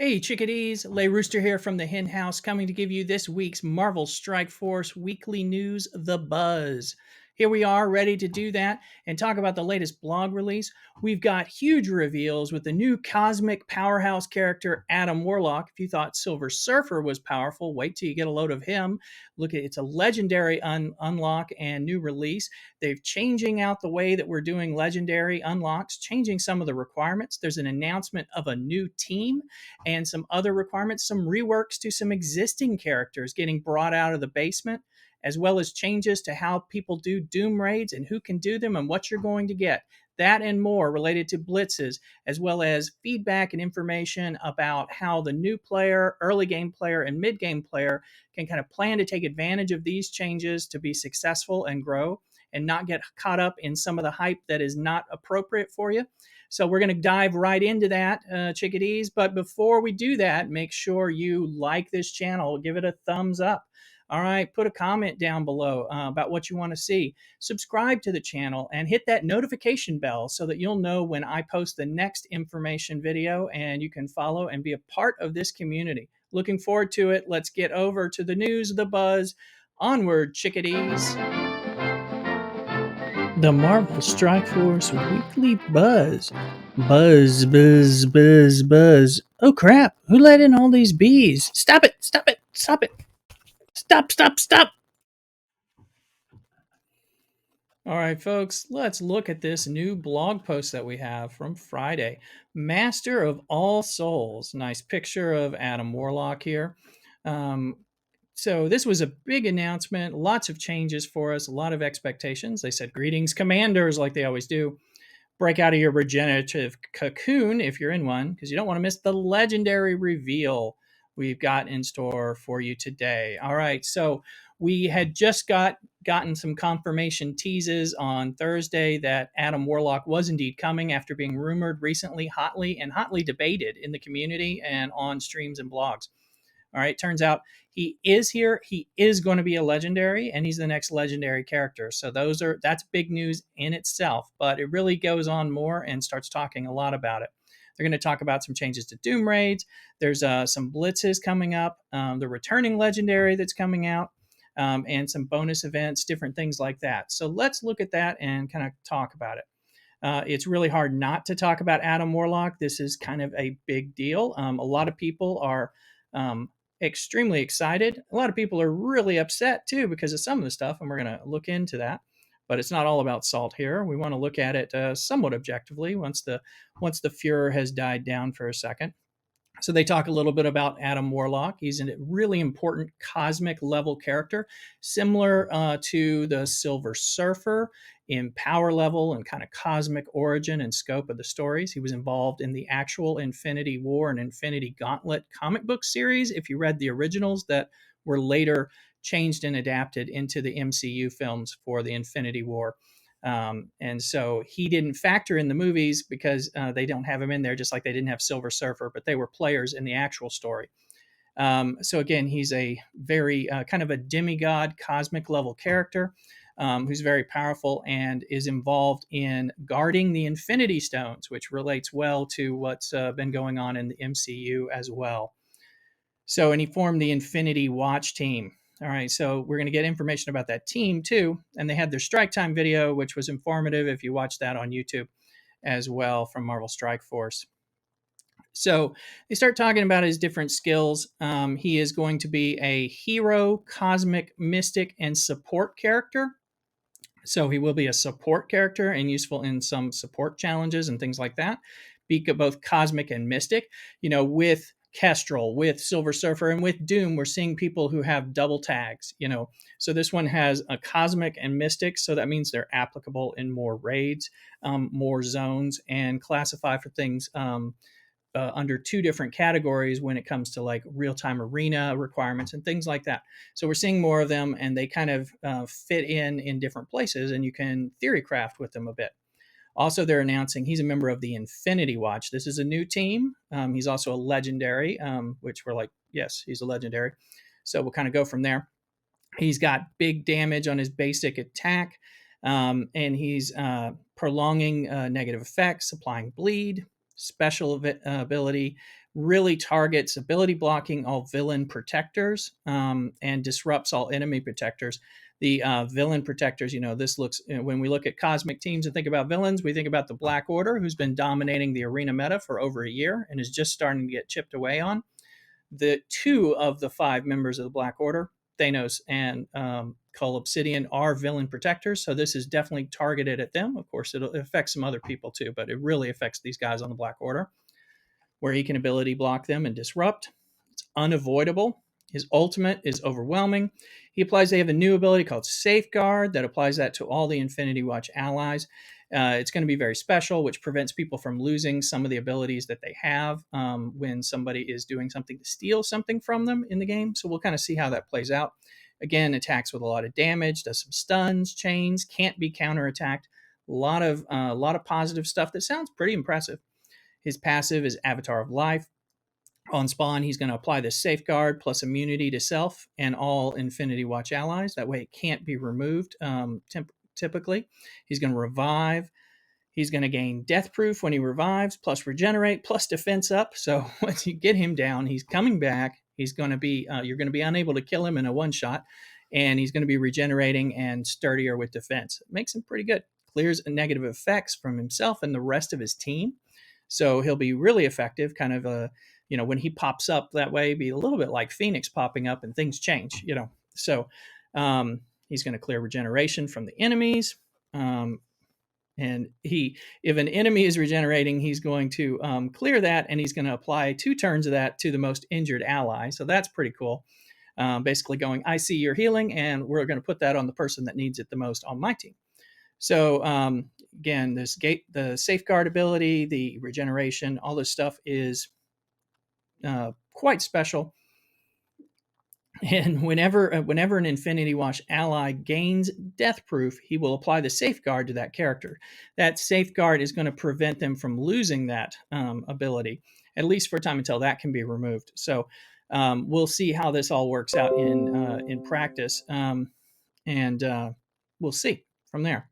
Hey chickadees, Lay Rooster here from the Hen House, coming to give you this week's Marvel Strike Force weekly news, The Buzz. Here we are, ready to do that and talk about the latest blog release. We've got huge reveals with the new cosmic powerhouse character, Adam Warlock. If you thought Silver Surfer was powerful, wait till you get a load of him. Look, it's a legendary unlock and new release. They're changing out the way that we're doing legendary unlocks, changing some of the requirements. There's an announcement of a new team and some other requirements, some reworks to some existing characters getting brought out of the basement, as well as changes to how people do Doom raids and who can do them and what you're going to get. That and more related to Blitzes, as well as feedback and information about how the new player, early game player, and mid game player can kind of plan to take advantage of these changes to be successful and grow and not get caught up in some of the hype that is not appropriate for you. So we're going to dive right into that, chickadees. But before we do that, make sure you like this channel. Give it a thumbs up. All right, put a comment down below about what you want to see. Subscribe to the channel and hit that notification bell so that you'll know when I post the next information video and you can follow and be a part of this community. Looking forward to it. Let's get over to the news, the buzz. Onward, chickadees. The Marvel Strike Force Weekly Buzz. Buzz, buzz, buzz, buzz. Oh crap, who let in all these bees? Stop it, stop it, stop it. Stop, stop, stop. All right, folks, let's look at this new blog post that we have from Friday. Master of All Souls. Nice picture of Adam Warlock here. So this was a big announcement, lots of changes for us, a lot of expectations. They said, greetings, commanders, like they always do. Break out of your regenerative cocoon if you're in one, because you don't want to miss the legendary reveal we've got in store for you today. All right, so we had just gotten some confirmation teases on Thursday that Adam Warlock was indeed coming after being rumored recently, hotly debated in the community and on streams and blogs. All right, turns out he is here. He is going to be a legendary, and he's the next legendary character. So that's big news in itself. But it really goes on more and starts talking a lot about it. They're going to talk about some changes to Doom raids. There's some blitzes coming up, the returning legendary that's coming out, and some bonus events, different things like that. So let's look at that and kind of talk about it. It's really hard not to talk about Adam Warlock. This is kind of a big deal. A lot of people are extremely excited. A lot of people are really upset too because of some of the stuff, and we're going to look into that. But it's not all about salt here. We want to look at it somewhat objectively once the furor has died down for a second. So they talk a little bit about Adam Warlock. He's a really important cosmic level character, similar to the Silver Surfer in power level and kind of cosmic origin and scope of the stories. He was involved in the actual Infinity War and Infinity Gauntlet comic book series, if you read the originals that were later changed and adapted into the MCU films for the Infinity War. And so he didn't factor in the movies because they don't have him in there, just like they didn't have Silver Surfer, but they were players in the actual story. So again, he's a very kind of a demigod, cosmic level character who's very powerful and is involved in guarding the Infinity Stones, which relates well to what's been going on in the MCU as well. So, and he formed the Infinity Watch team. All right, so we're going to get information about that team too. And they had their Strike Time video, which was informative if you watch that on YouTube as well from Marvel Strike Force. So they start talking about his different skills. He is going to be a hero, cosmic, mystic, and support character. So he will be a support character and useful in some support challenges and things like that. Be both cosmic and mystic, with Kestrel, with Silver Surfer, and with Doom, we're seeing people who have double tags, So this one has a cosmic and mystic, so that means they're applicable in more raids, more zones, and classify for things under two different categories when it comes to like real-time arena requirements and things like that. So we're seeing more of them, and they kind of fit in different places, and you can theory craft with them a bit. Also, they're announcing he's a member of the Infinity Watch. This is a new team. He's also a legendary, which we're like, yes, he's a legendary. So we'll kind of go from there. He's got big damage on his basic attack, and he's prolonging negative effects, applying bleed. special ability, really targets ability blocking all villain protectors, and disrupts all enemy protectors. The villain protectors, this looks, when we look at cosmic teams and think about villains, we think about the Black Order, who's been dominating the arena meta for over a year and is just starting to get chipped away on. The two of the five members of the Black Order, Thanos and Cull Obsidian, are villain protectors, so this is definitely targeted at them. Of course, it affects some other people too, but it really affects these guys on the Black Order, where he can ability block them and disrupt. It's unavoidable. His ultimate is overwhelming. They have a new ability called Safeguard that applies that to all the Infinity Watch allies. It's going to be very special, which prevents people from losing some of the abilities that they have when somebody is doing something to steal something from them in the game. So we'll kind of see how that plays out. Again, attacks with a lot of damage, does some stuns, chains, can't be counterattacked. A lot of positive stuff that sounds pretty impressive. His passive is Avatar of Life. On spawn, he's going to apply this Safeguard plus immunity to self and all Infinity Watch allies. That way it can't be removed typically. He's going to revive. He's going to gain Death Proof when he revives, plus Regenerate, plus Defense Up. So once you get him down, he's coming back. He's going to be, you're going to be unable to kill him in a one-shot, and he's going to be regenerating and sturdier with defense. It makes him pretty good. Clears negative effects from himself and the rest of his team. So he'll be really effective, kind of when he pops up that way, be a little bit like Phoenix popping up and things change, So he's going to clear regeneration from the enemies. And if an enemy is regenerating, he's going to clear that, and he's going to apply 2 turns of that to the most injured ally. So that's pretty cool. Basically going, I see you're healing, and we're going to put that on the person that needs it the most on my team. So again, the Safeguard ability, the regeneration, all this stuff is quite special. And whenever an Infinity Watch ally gains Death Proof, he will apply the Safeguard to that character. That Safeguard is going to prevent them from losing that ability, at least for a time until that can be removed. So we'll see how this all works out in practice, and we'll see from there.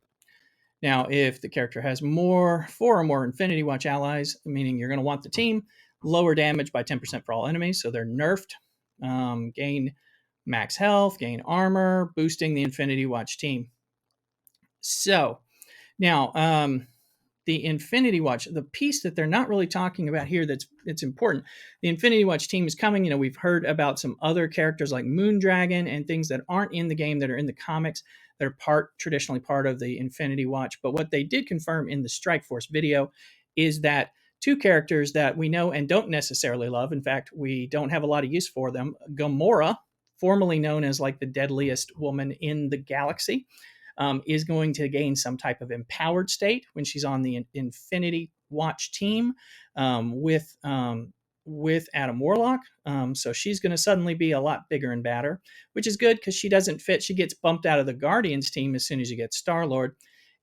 Now, if the character has 4 or more Infinity Watch allies, meaning you're going to want the team, lower damage by 10% for all enemies, so they're nerfed. Gain max health, gain armor, boosting the Infinity Watch team. So now the Infinity Watch, the piece that they're not really talking about here it's important. The Infinity Watch team is coming. We've heard about some other characters like Moondragon and things that aren't in the game that are in the comics that are traditionally part of the Infinity Watch. But what they did confirm in the Strike Force video is that 2 characters that we know and don't necessarily love, in fact, we don't have a lot of use for them, Gamora, formerly known as like the deadliest woman in the galaxy, is going to gain some type of empowered state when she's on the Infinity Watch team with Adam Warlock. So she's going to suddenly be a lot bigger and badder, which is good because she doesn't fit. She gets bumped out of the Guardians team as soon as you get Star-Lord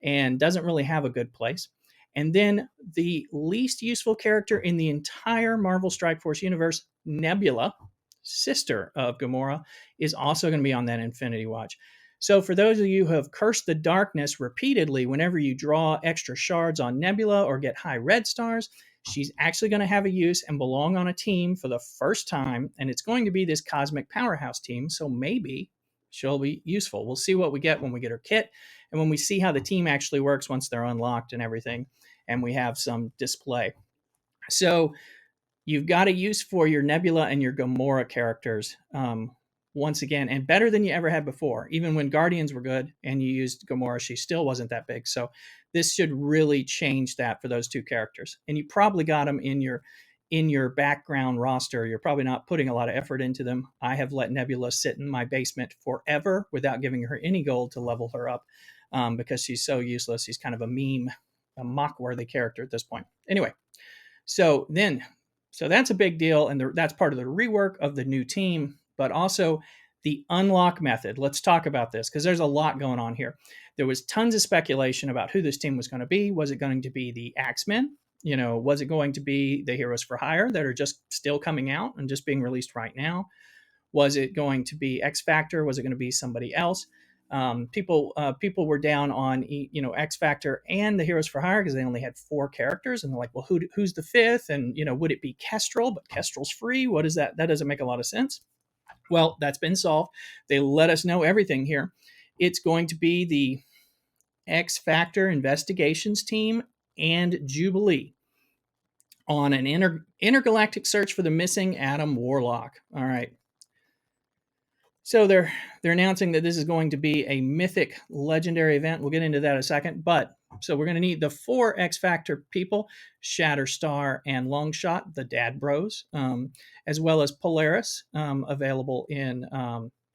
and doesn't really have a good place. And then the least useful character in the entire Marvel Strike Force universe, Nebula, sister of Gamora, is also going to be on that Infinity Watch. So for those of you who have cursed the darkness repeatedly whenever you draw extra shards on Nebula or get high red stars, she's actually going to have a use and belong on a team for the first time, and it's going to be this cosmic powerhouse team, so maybe she'll be useful. We'll see what we get when we get her kit, and when we see how the team actually works once they're unlocked and everything, and we have some display. So you've got a use for your Nebula and your Gamora characters once again, and better than you ever had before. Even when Guardians were good and you used Gamora, she still wasn't that big. So this should really change that for those 2 characters. And you probably got them in your background roster. You're probably not putting a lot of effort into them. I have let Nebula sit in my basement forever without giving her any gold to level her up because she's so useless. She's kind of a meme, a mock-worthy character at this point. Anyway, so that's a big deal, and that's part of the rework of the new team, but also the unlock method. Let's talk about this because there's a lot going on here. There was tons of speculation about who this team was going to be. Was it going to be the Axemen? Was it going to be the Heroes for Hire that are just still coming out and just being released right now? Was it going to be XFactor? Was it going to be somebody else? People were down on XFactor and the Heroes for Hire because they only had 4 characters, and they're like, well, who's the 5th? And would it be Kestrel? But Kestrel's free. What is that? That doesn't make a lot of sense. Well, that's been solved. They let us know everything here. It's going to be the XFactor investigations team and Jubilee on an intergalactic search for the missing Adam Warlock. All right. So they're announcing that this is going to be a mythic legendary event. We'll get into that in a second. But so we're going to need the 4 XFactor people, Shatterstar and Longshot, the Dad Bros, as well as Polaris, available in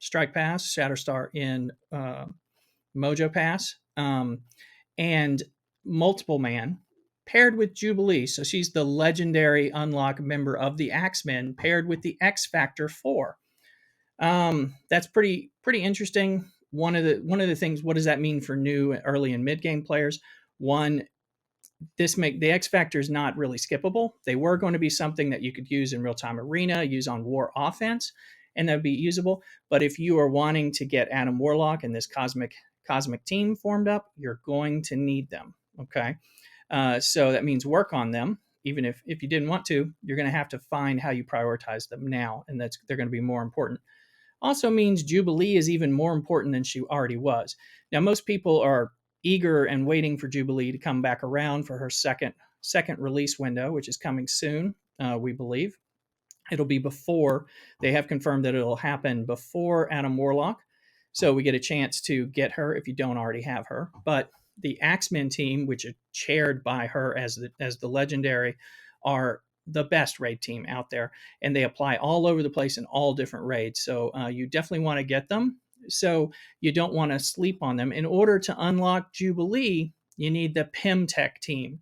Strike Pass, Shatterstar in Mojo Pass, and Multiple Man paired with Jubilee. So she's the legendary unlock member of the Axemen paired with the XFactor 4. That's pretty interesting. One of the things, what does that mean for new early and mid game players? One, the X Factor is not really skippable. They were going to be something that you could use in real time arena, use on war offense, and that would be usable. But if you are wanting to get Adam Warlock and this cosmic team formed up, you're going to need them. Okay, so that means work on them. Even if you didn't want to, you're going to have to find how you prioritize them now, and they're going to be more important. Also means Jubilee is even more important than she already was. Now, most people are eager and waiting for Jubilee to come back around for her second release window, which is coming soon, we believe. It'll be before, they have confirmed that it'll happen before Adam Warlock. So we get a chance to get her if you don't already have her. But the Axemen team, which is chaired by her as the legendary, are the best raid team out there, and they apply all over the place in all different raids. So you definitely want to get them. So you don't want to sleep on them. In order to unlock Jubilee, you need the Pimtech team.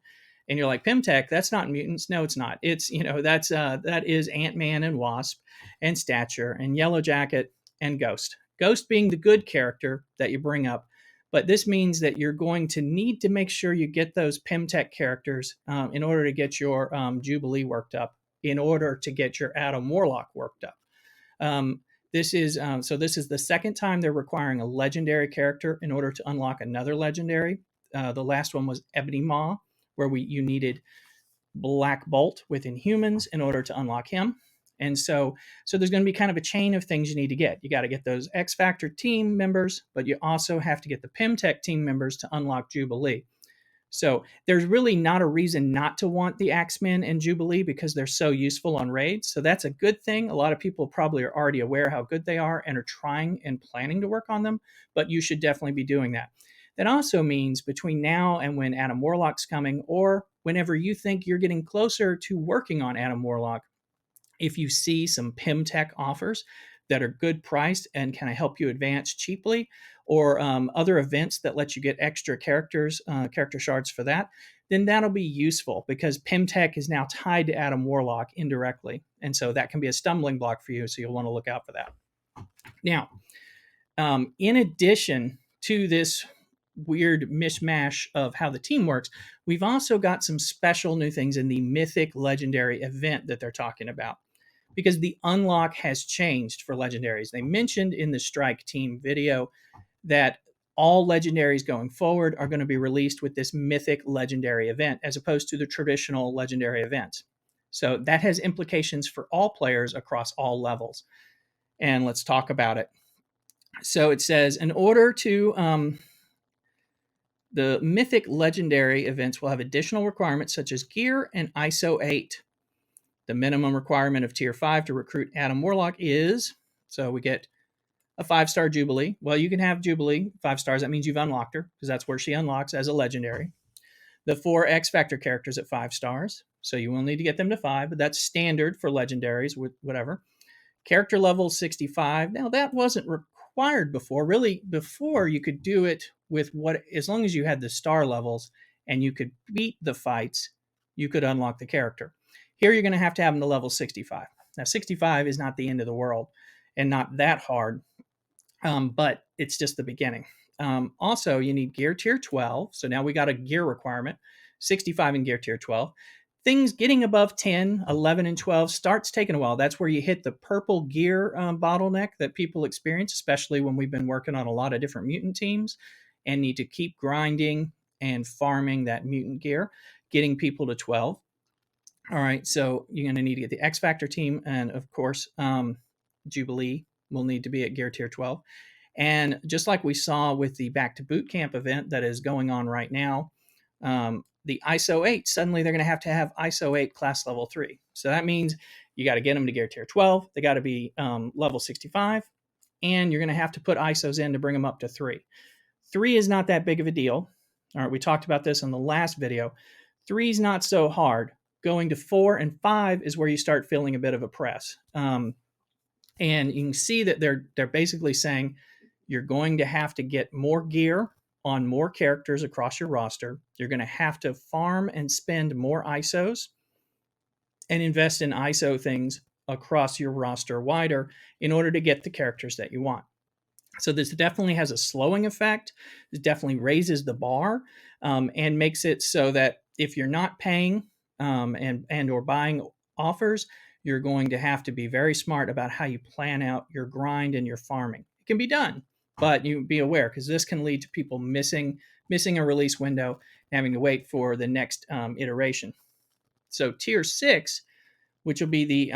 And you're like, Pimtech, that's not mutants. No, it's not. It's, that is Ant-Man and Wasp and Stature and Yellow Jacket and Ghost. Ghost being the good character that you bring up. But this means that you're going to need to make sure you get those Pimtech characters in order to get your Jubilee worked up, in order to get your Adam Warlock worked up. This is the second time they're requiring a legendary character in order to unlock another legendary. The last one was Ebony Maw, where you needed Black Bolt with Inhumans in order to unlock him. And so there's going to be kind of a chain of things you need to get. You got to get those X Factor team members, but you also have to get the Pimtech team members to unlock Jubilee. So there's really not a reason not to want the Axemen and Jubilee because they're so useful on raids. So that's a good thing. A lot of people probably are already aware how good they are and are trying and planning to work on them, but you should definitely be doing that. That also means between now and when Adam Warlock's coming, or whenever you think you're getting closer to working on Adam Warlock, if you see some Pimtech offers that are good priced and can help you advance cheaply, or other events that let you get extra character shards for that, then that'll be useful because Pimtech is now tied to Adam Warlock indirectly. And so that can be a stumbling block for you. So you'll want to look out for that. Now, in addition to this weird mishmash of how the team works, we've also got some special new things in the Mythic Legendary event that they're talking about, because the unlock has changed for legendaries. They mentioned in the Strike Team video that all legendaries going forward are going to be released with this Mythic Legendary event as opposed to the traditional legendary events. So that has implications for all players across all levels. And let's talk about it. So it says, in order to the Mythic Legendary events will have additional requirements such as gear and ISO 8. The minimum requirement of Tier 5 to recruit Adam Warlock is, so we get a 5-star Jubilee. Well, you can have Jubilee 5 stars. That means you've unlocked her because that's where she unlocks as a legendary. The 4 X Factor characters at 5 stars. So you will need to get them to 5, but that's standard for legendaries with whatever. Character level 65. Now, that wasn't required before. Really, before you could do it with as long as you had the star levels and you could beat the fights, you could unlock the character. Here, you're going to have them to level 65. Now, 65 is not the end of the world and not that hard, but it's just the beginning. Also, you need gear tier 12. So now we got a gear requirement, 65 in gear tier 12. things getting above 10, 11, and 12 starts taking a while. That's where you hit the purple gear bottleneck that people experience, especially when we've been working on a lot of different mutant teams and need to keep grinding and farming that mutant gear, getting people to 12. All right, so you're going to need to get the XFactor team, and of course, Jubilee will need to be at gear tier 12. And just like we saw with the Back to Boot Camp event that is going on right now, the ISO 8, suddenly they're going to have ISO 8 class level 3. So that means you got to get them to gear tier 12. They got to be level 65, and you're going to have to put ISOs in to bring them up to 3. 3 is not that big of a deal. All right, we talked about this in the last video. 3 is not so hard. Going to 4 and 5 is where you start feeling a bit of a press. And you can see that they're basically saying you're going to have to get more gear on more characters across your roster. You're going to have to farm and spend more ISOs and invest in ISO things across your roster wider in order to get the characters that you want. So this definitely has a slowing effect. It definitely raises the bar and makes it so that if you're not paying and or buying offers, you're going to have to be very smart about how you plan out your grind and your farming. It can be done, but you be aware because this can lead to people missing a release window, having to wait for the next iteration. So tier 6, which will be the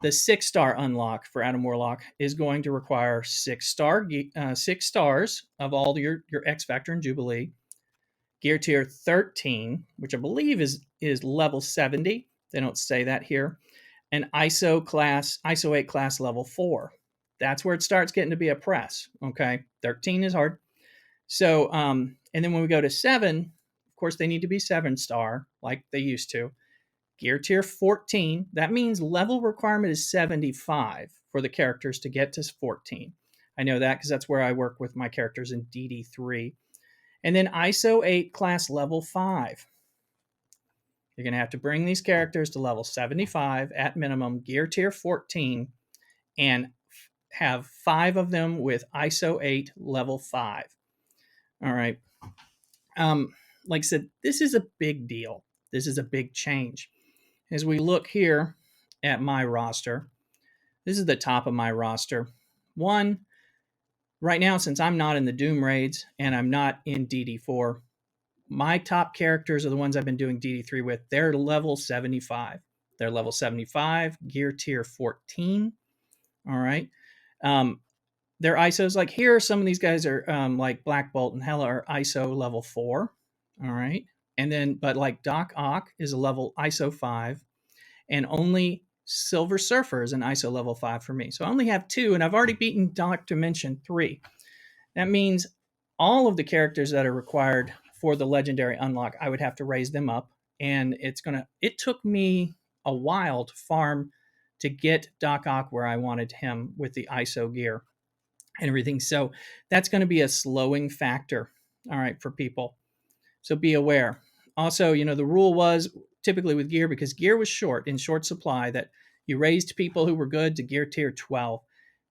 6-star unlock for Adam Warlock, is going to require 6 stars of all your XFactor and Jubilee. Gear tier 13, which I believe is level 70. They don't say that here. And ISO 8 class level 4. That's where it starts getting to be a press. Okay, 13 is hard. So, and then when we go to 7, of course, they need to be 7-star like they used to. Gear tier 14, that means level requirement is 75 for the characters to get to 14. I know that because that's where I work with my characters in DD3. And then ISO 8 class level 5. You're going to have to bring these characters to level 75 at minimum, gear tier 14, and have 5 of them with ISO 8 level 5. All right. Like I said, this is a big deal. This is a big change. As we look here at my roster, this is the top of my roster. One, right now, since I'm not in the Doom raids and I'm not in DD4, my top characters are the ones I've been doing DD3 with. They're level 75. They're level 75, gear tier 14. All right. Their ISOs, like here, some of these guys are like Black Bolt and Hela are ISO level 4. All right. And then, but like Doc Ock is a level ISO 5. And only Silver Surfer is an ISO level 5 for me. So I only have 2, and I've already beaten Dark Dimension 3. That means all of the characters that are required for the legendary unlock, I would have to raise them up. And it took me a while to farm to get Doc Ock where I wanted him with the ISO gear and everything. So that's going to be a slowing factor, all right, for people. So be aware. Also, the rule was typically with gear, because gear was in short supply, that you raised people who were good to gear tier 12,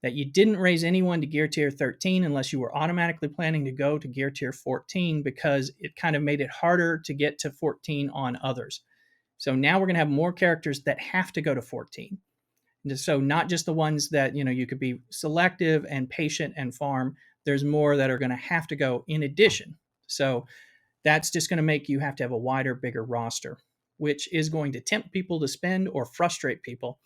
that you didn't raise anyone to gear tier 13 unless you were automatically planning to go to gear tier 14, because it kind of made it harder to get to 14 on others. So now we're going to have more characters that have to go to 14. So not just the ones that, you could be selective and patient and farm. There's more that are going to have to go in addition. So that's just going to make you have to have a wider, bigger roster, which is going to tempt people to spend or frustrate people.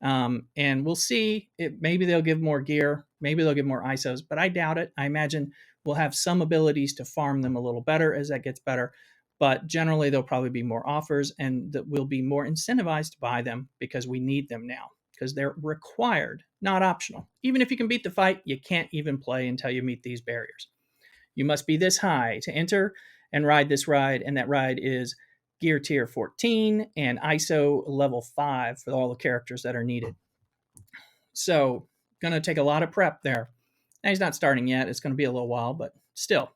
And we'll see. Maybe they'll give more gear. Maybe they'll give more ISOs, but I doubt it. I imagine we'll have some abilities to farm them a little better as that gets better. But generally, there'll probably be more offers, and that we'll be more incentivized to buy them because we need them now, because they're required, not optional. Even if you can beat the fight, you can't even play until you meet these barriers. You must be this high to enter and ride this ride, and that ride is gear tier 14 and ISO level 5 for all the characters that are needed. So, going to take a lot of prep there. Now, he's not starting yet. It's going to be a little while, but still.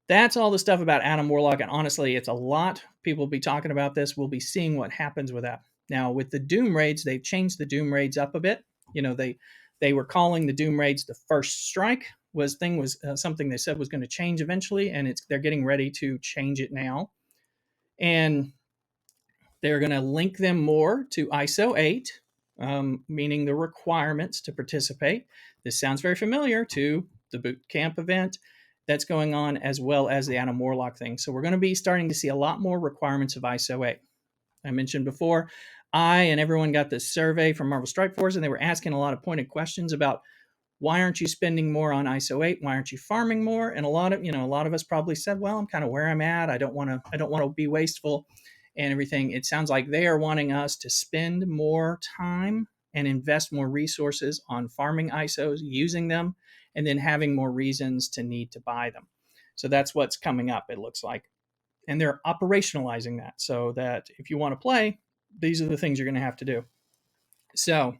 That's all the stuff about Adam Warlock, and honestly, it's a lot. People will be talking about this. We'll be seeing what happens with that. Now, with the Doom raids, they've changed the Doom raids up a bit. They were calling the Doom raids the first strike. was something they said was going to change eventually, and they're getting ready to change it now. And they're going to link them more to ISO 8, meaning the requirements to participate. This sounds very familiar to the boot camp event that's going on, as well as the Adam Warlock thing. So we're going to be starting to see a lot more requirements of ISO 8. I mentioned before, I and everyone got this survey from Marvel Strike Force, and they were asking a lot of pointed questions about why aren't you spending more on ISO 8? Why aren't you farming more? And a lot of us probably said, well, I'm kind of where I'm at. I don't want to be wasteful and everything. It sounds like they are wanting us to spend more time and invest more resources on farming ISOs, using them, and then having more reasons to need to buy them. So that's what's coming up, it looks like. And they're operationalizing that so that if you want to play, these are the things you're going to have to do. So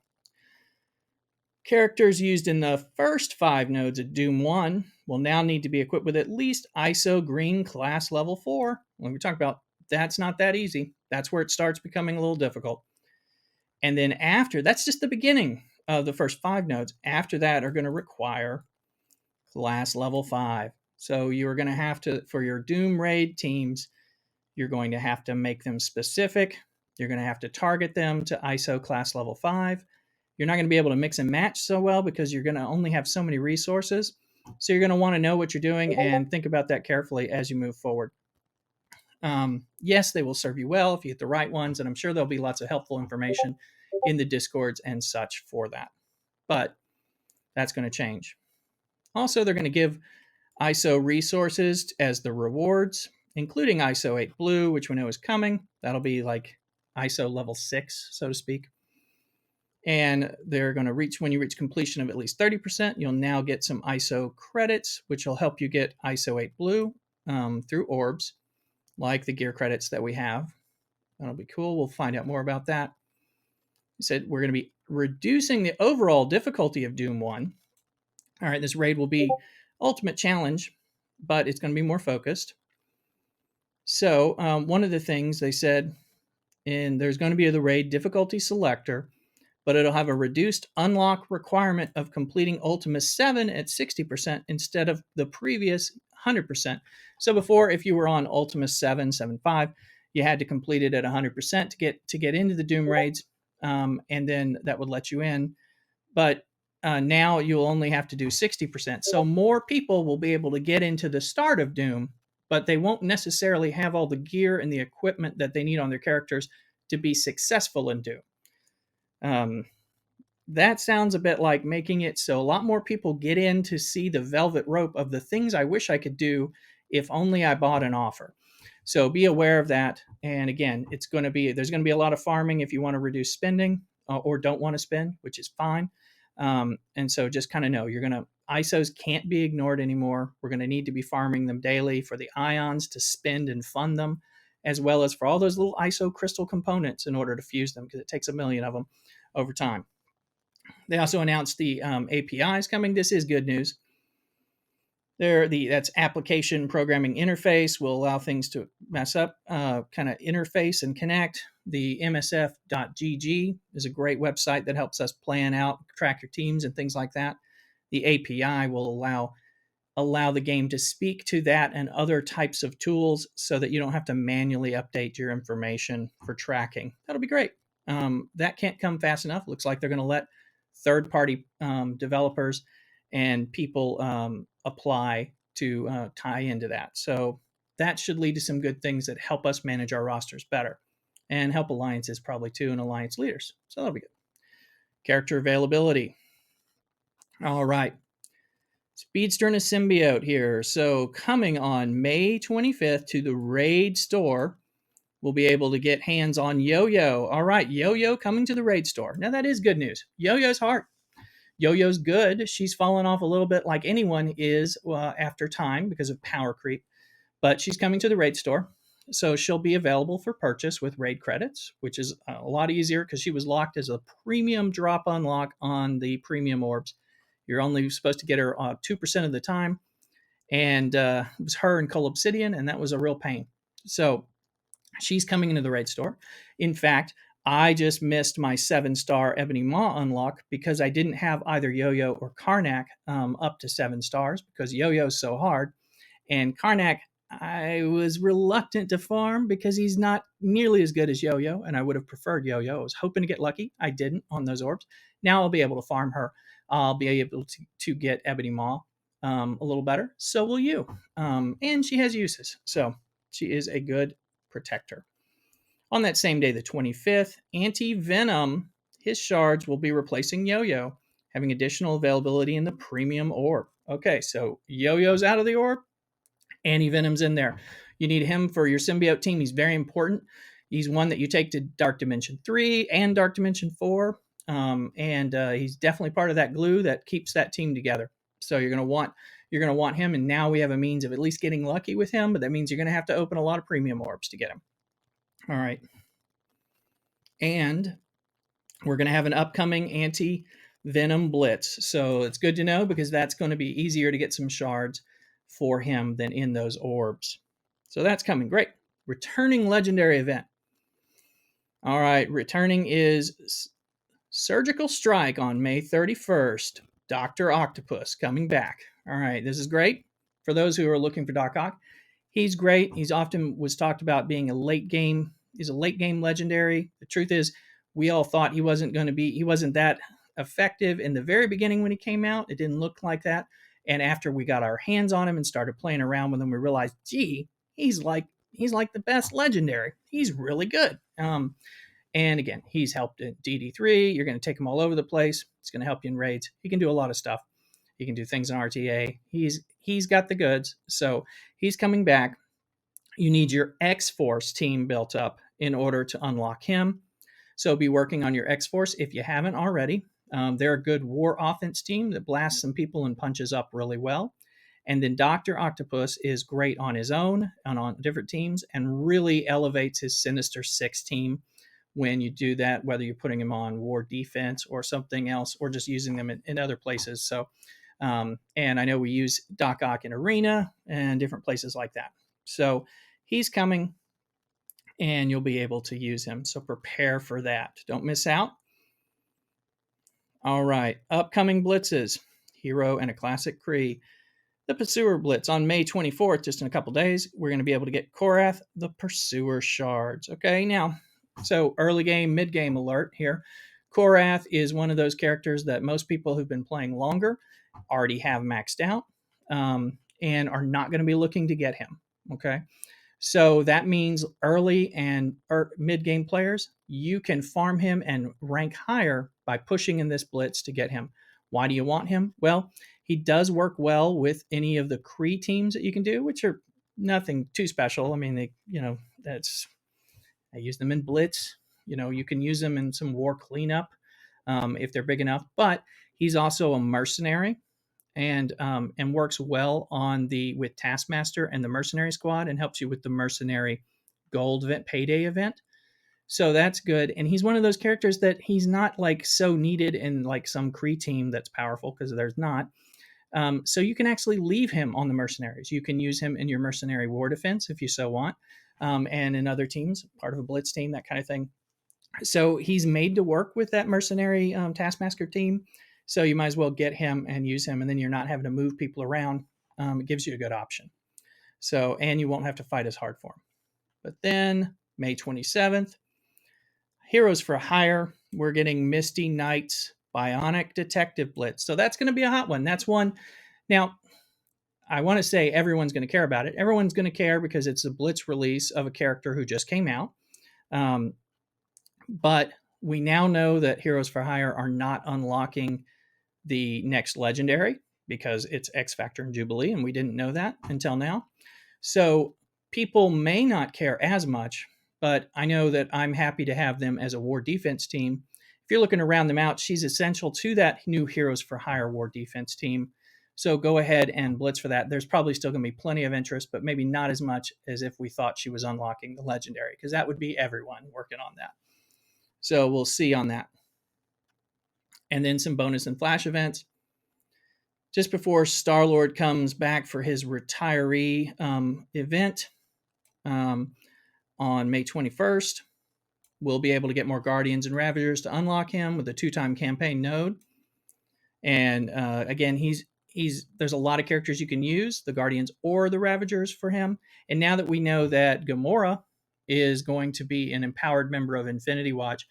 characters used in the first 5 nodes of Doom 1 will now need to be equipped with at least ISO green class level 4. When we talk about that's not that easy, that's where it starts becoming a little difficult. And then after, that's just the beginning of the first 5 nodes. After that are going to require class level 5. So you're going to have to, for your Doom raid teams, you're going to have to make them specific. You're going to have to target them to ISO class level 5. You're not going to be able to mix and match so well because you're going to only have so many resources. So you're going to want to know what you're doing and think about that carefully as you move forward. Yes, they will serve you well if you hit the right ones, and I'm sure there'll be lots of helpful information in the Discords and such for that. But that's going to change. Also, they're going to give ISO resources as the rewards, including ISO 8 Blue, which we know is coming. That'll be like ISO level 6, so to speak. And they're going to when you reach completion of at least 30%, you'll now get some ISO credits, which will help you get ISO 8 Blue through orbs, like the gear credits that we have. That'll be cool. We'll find out more about that. He said we're going to be reducing the overall difficulty of Doom 1. All right, this raid will be ultimate challenge, but it's going to be more focused. So one of the things they said, there's going to be the raid difficulty selector, but it'll have a reduced unlock requirement of completing Ultima 7 at 60% instead of the previous 100%. So before, if you were on Ultima 7, 7.5, you had to complete it at 100% to get into the Doom raids, and then that would let you in. But now you'll only have to do 60%. So more people will be able to get into the start of Doom, but they won't necessarily have all the gear and the equipment that they need on their characters to be successful in Doom. That sounds a bit like making it so a lot more people get in to see the velvet rope of the things I wish I could do if only I bought an offer. So be aware of that. And again, there's going to be a lot of farming if you want to reduce spending or don't want to spend, which is fine. And so just kind of know ISOs can't be ignored anymore. We're going to need to be farming them daily for the ions to spend and fund them, as well as for all those little ISO crystal components in order to fuse them, because it takes 1 million of them over time. They also announced the APIs coming. This is good news. That's application programming interface will allow things to mess up, kind of interface and connect. The MSF.gg is a great website that helps us plan out, track your teams and things like that. The API will allow the game to speak to that and other types of tools so that you don't have to manually update your information for tracking. That'll be great. That can't come fast enough. Looks like they're going to let third-party developers and people apply to tie into that. So that should lead to some good things that help us manage our rosters better and help alliances probably too and alliance leaders. So that'll be good. Character availability. All right. Speedster and a Symbiote here. So coming on May 25th to the Raid store, we'll be able to get hands on Yo-Yo. All right, Yo-Yo coming to the Raid store. Now that is good news. Yo-Yo's hard. Yo-Yo's good. She's fallen off a little bit like anyone is after time because of power creep. But she's coming to the Raid store. So she'll be available for purchase with Raid credits, which is a lot easier because she was locked as a premium drop unlock on the premium orbs. You're only supposed to get her 2% of the time. And it was her and Cole Obsidian, and that was a real pain. So she's coming into the Raid store. In fact, I just missed my 7-star Ebony Maw unlock because I didn't have either Yo-Yo or Karnak up to 7 stars because Yo-Yo's so hard. And Karnak, I was reluctant to farm because he's not nearly as good as Yo-Yo, and I would have preferred Yo-Yo. I was hoping to get lucky. I didn't on those orbs. Now I'll be able to farm her. I'll be able to get Ebony Maw a little better. So will you. And she has uses. So she is a good protector. On that same day, the 25th, Anti-Venom, his shards will be replacing Yo-Yo, having additional availability in the premium orb. Okay, so Yo-Yo's out of the orb, Anti-Venom's in there. You need him for your symbiote team. He's very important. He's one that you take to Dark Dimension 3 and Dark Dimension 4. And he's definitely part of that glue that keeps that team together. So you're going to want him, and now we have a means of at least getting lucky with him, but that means you're going to have to open a lot of premium orbs to get him. All right. And we're going to have an upcoming Anti-Venom Blitz. So it's good to know because that's going to be easier to get some shards for him than in those orbs. So that's coming. Great. Returning legendary event. All right. Returning is Surgical Strike on May 31st. Dr. Octopus coming back. All right. This is great for those who are looking for Doc Ock. He's great. He's often was talked about being a late game. He's a late game legendary. The truth is, we all thought he wasn't that effective in the very beginning when he came out. It didn't look like that. And after we got our hands on him and started playing around with him, we realized, gee, he's like the best legendary. He's really good. And again, he's helped in DD3. You're going to take him all over the place. It's going to help you in raids. He can do a lot of stuff. He can do things in RTA. He's got the goods. So he's coming back. You need your X-Force team built up in order to unlock him. So be working on your X-Force if you haven't already. They're a good war offense team that blasts some people and punches up really well. And then Dr. Octopus is great on his own and on different teams and really elevates his Sinister Six team when you do that, whether you're putting him on war defense or something else, or just using them in other places. So, and I know we use Doc Ock in Arena and different places like that. So he's coming and you'll be able to use him. So prepare for that. Don't miss out. All right. Upcoming blitzes. Hero and a classic Kree. The Pursuer Blitz on May 24th, just in a couple days. We're going to be able to get Korath, the Pursuer Shards. Okay, now, so early game, mid game alert here. Korath is one of those characters that most people who've been playing longer already have maxed out and are not going to be looking to get him. Okay. So that means early and mid-game players, you can farm him and rank higher by pushing in this blitz to get him. Why do you want him? Well, he does work well with any of the Kree teams that you can do, which are nothing too special. I mean, I use them in blitz. You can use them in some war cleanup if they're big enough. But he's also a mercenary. And works well with Taskmaster and the Mercenary Squad and helps you with the Mercenary Gold event, Payday event. So that's good. And he's one of those characters that he's not like so needed in like some Kree team that's powerful because there's not. So you can actually leave him on the Mercenaries. You can use him in your Mercenary War Defense if you so want, and in other teams, part of a Blitz team, that kind of thing. So he's made to work with that Mercenary Taskmaster team. So you might as well get him and use him, and then you're not having to move people around. It gives you a good option. So, and you won't have to fight as hard for him. But then May 27th, Heroes for Hire. We're getting Misty Knight's Bionic Detective Blitz. So that's going to be a hot one. That's one. Now, I want to say everyone's going to care about it. Everyone's going to care because it's a Blitz release of a character who just came out. But we now know that Heroes for Hire are not unlocking the next legendary because it's XFactor and Jubilee, and we didn't know that until now. So people may not care as much, but I know that I'm happy to have them as a war defense team. If you're looking to round them out, she's essential to that new Heroes for Hire war defense team. So go ahead and blitz for that. There's probably still going to be plenty of interest, but maybe not as much as if we thought she was unlocking the legendary, because that would be everyone working on that. So we'll see on that. And then some bonus and flash events. Just before Star-Lord comes back for his retiree event on May 21st, we'll be able to get more Guardians and Ravagers to unlock him with the 2-time campaign node. And again, there's a lot of characters you can use, the Guardians or the Ravagers for him. And now that we know that Gamora is going to be an empowered member of Infinity Watch,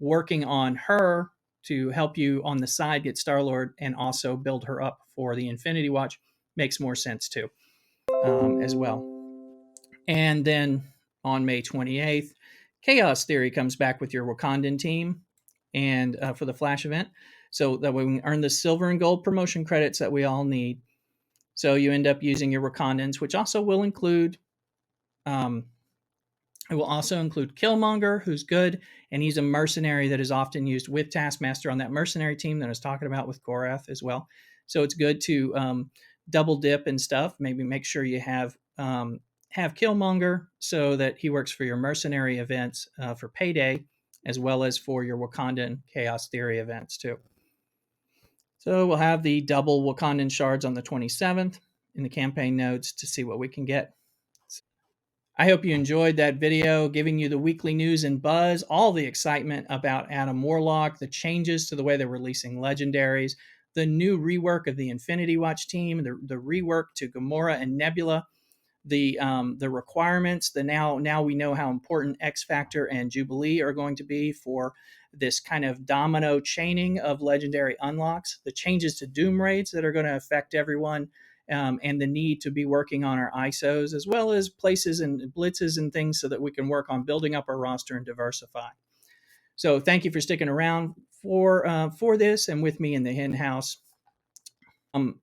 working on her to help you on the side get Star-Lord and also build her up for the Infinity Watch makes more sense too, as well. And then on May 28th, Chaos Theory comes back with your Wakandan team and for the Flash event. So that way we can earn the silver and gold promotion credits that we all need. So you end up using your Wakandans, which also will include Killmonger, who's good, and he's a mercenary that is often used with Taskmaster on that mercenary team that I was talking about with Korath as well. So it's good to double dip and stuff. Maybe make sure you have Killmonger so that he works for your mercenary events for payday, as well as for your Wakandan Chaos Theory events too. So we'll have the double Wakandan shards on the 27th in the campaign nodes to see what we can get. I hope you enjoyed that video, giving you the weekly news and buzz, all the excitement about Adam Warlock, the changes to the way they're releasing legendaries, the new rework of the Infinity Watch team, the rework to Gamora and Nebula, the requirements. Now we know how important XFactor and Jubilee are going to be for this kind of domino chaining of legendary unlocks, the changes to Doom raids that are going to affect everyone, and the need to be working on our ISOs as well as places and blitzes and things so that we can work on building up our roster and diversify. So thank you for sticking around for this and with me in the hen house.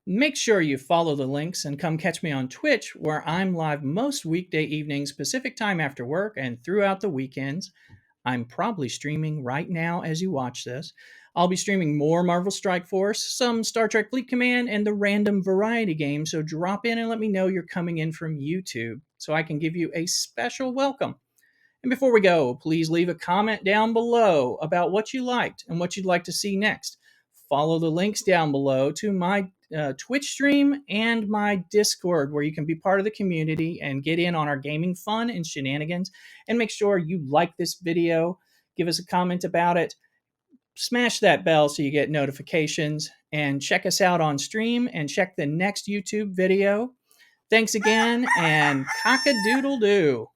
Make sure you follow the links and come catch me on Twitch, where I'm live most weekday evenings Pacific time after work and throughout the weekends. I'm probably streaming right now as you watch this. I'll be streaming more Marvel Strike Force, some Star Trek Fleet Command, and the random variety game, so drop in and let me know you're coming in from YouTube so I can give you a special welcome. And before we go, please leave a comment down below about what you liked and what you'd like to see next. Follow the links down below to my Twitch stream and my Discord, where you can be part of the community and get in on our gaming fun and shenanigans. And make sure you like this video, give us a comment about it, smash that bell so you get notifications, and check us out on stream and check the next YouTube video. Thanks again, and cock-a-doodle-doo.